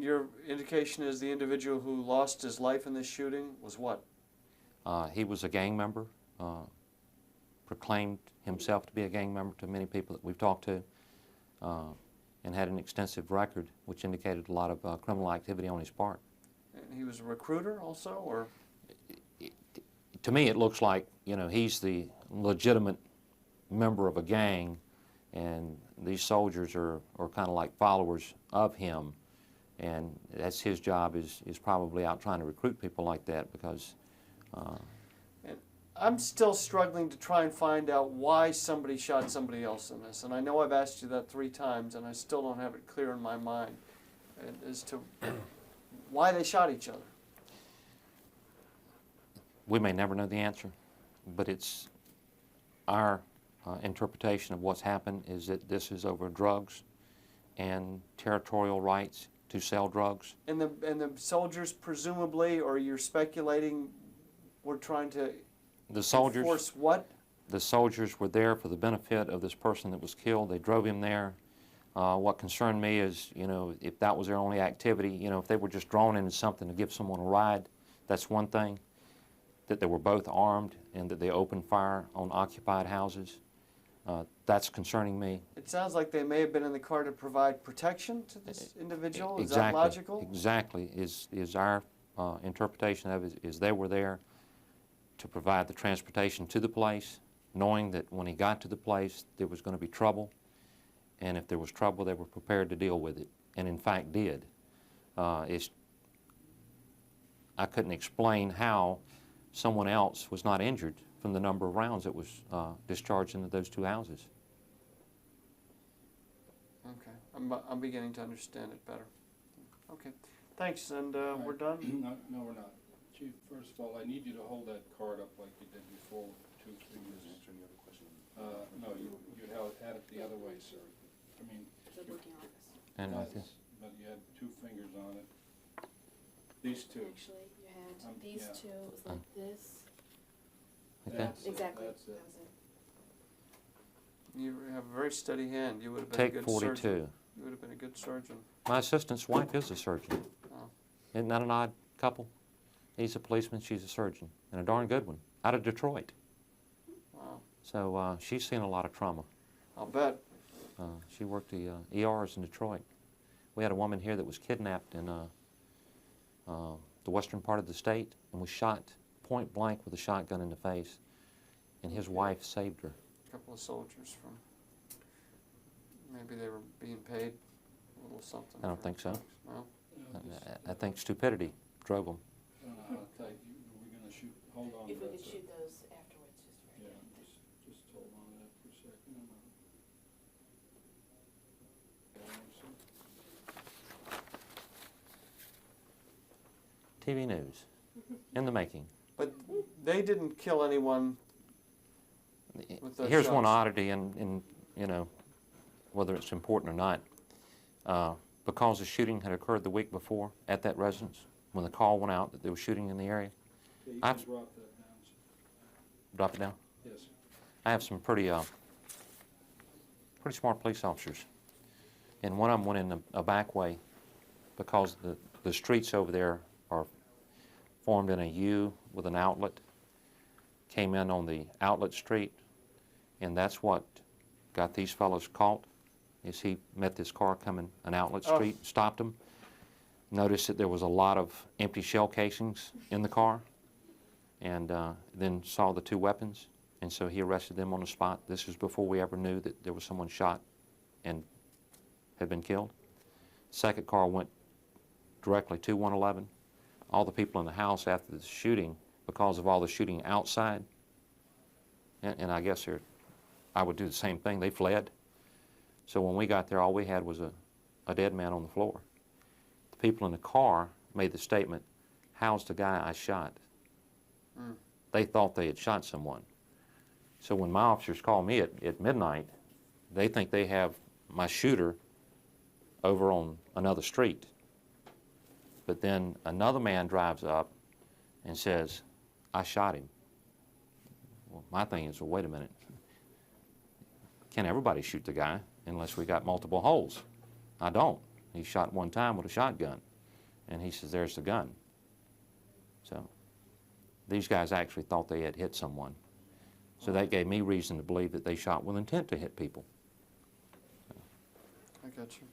your indication is the individual who lost his life in this shooting was what? He was a gang member, proclaimed himself to be a gang member to many people that we've talked to, and had an extensive record which indicated a lot of criminal activity on his part. And he was a recruiter also, or? To me, it looks like, you know, he's the legitimate member of a gang, and these soldiers are kind of like followers of him, and that's his job, is probably out trying to recruit people like that, because And I'm still struggling to try and find out why somebody shot somebody else in this, and I know I've asked you that 3 times, and I still don't have it clear in my mind as to why they shot each other. we may never know the answer, but it's our interpretation of what's happened is that this is over drugs and territorial rights to sell drugs. And the soldiers presumably, or you're speculating, were trying to enforce what? The soldiers were there for the benefit of this person that was killed. They drove him there. What concerned me is, you know, if that was their only activity, you know, if they were just drawn into something to give someone a ride, that's one thing. That they were both armed and that they opened fire on occupied houses, that's concerning me. It sounds like they may have been in the car to provide protection to this individual. Is Exactly, that logical? Exactly. Is our interpretation of it is they were there to provide the transportation to the place, knowing that when he got to the place there was going to be trouble, and if there was trouble they were prepared to deal with it, and in fact did. I couldn't explain how someone else was not injured from the number of rounds that was discharged into those 2 houses. Okay, I'm beginning to understand it better. Okay, thanks, and we're done? No, we're not. Chief, first of all, I need you to hold that card up like you did before, 2 fingers. Answering the other question. No, you had it the other way, sir. I mean, And but you had 2 fingers on it. These 2. Actually, you had these yeah. 2, it was like this. Okay. That's it, Exactly, that's that it. was it. You have a very steady hand. You would have been Take a good 42. surgeon. You would have been a good surgeon. My assistant's wife is a surgeon. Oh. Isn't that an odd couple? He's a policeman, she's a surgeon, and a darn good one, out of Detroit. Wow, So she's seen a lot of trauma. I'll bet. She worked the ERs in Detroit. We had a woman here that was kidnapped in the western part of the state and was shot point blank with a shotgun in the face, and his wife saved her. A couple of soldiers from, maybe they were being paid a little something. I don't for think so. drugs. No? I think stupidity drove them. I'll tell you, we're going to shoot, hold on to If we that, could sir. shoot those afterwards, just for a Yeah, minute. just hold on to that for a second. TV news, in the making. But they didn't kill anyone with those Here's one shots. oddity, and you know, whether it's important or not. Because the shooting had occurred the week before at that residence, when the call went out that there was shooting in the area, Yeah, you I've- can drop that down, sir. drop it down. Yes, sir. I have some pretty smart police officers, and one of them went in a back way because the streets over there are formed in a U with an outlet. Came in on the outlet street, and that's what got these fellows caught. Is he met this car coming an outlet Oh. street, stopped him, noticed that there was a lot of empty shell casings in the car, and then saw the 2 weapons. And so he arrested them on the spot. This was before we ever knew that there was someone shot and had been killed. Second car went directly to 111. All the people in the house after the shooting, because of all the shooting outside, and I guess I would do the same thing, they fled. So when we got there, all we had was a dead man on the floor. The people in the car made the statement, "How's the guy I shot?" Mm. They thought they had shot someone. So when my officers call me at midnight, they think they have my shooter over on another street. But then another man drives up and says, "I shot him." Well, my thing is, well, wait a minute. Can't everybody shoot the guy unless we got multiple holes? I don't. He shot one time with a shotgun. And he says, there's the gun. So these guys actually thought they had hit someone. So that gave me reason to believe that they shot with intent to hit people. I got you.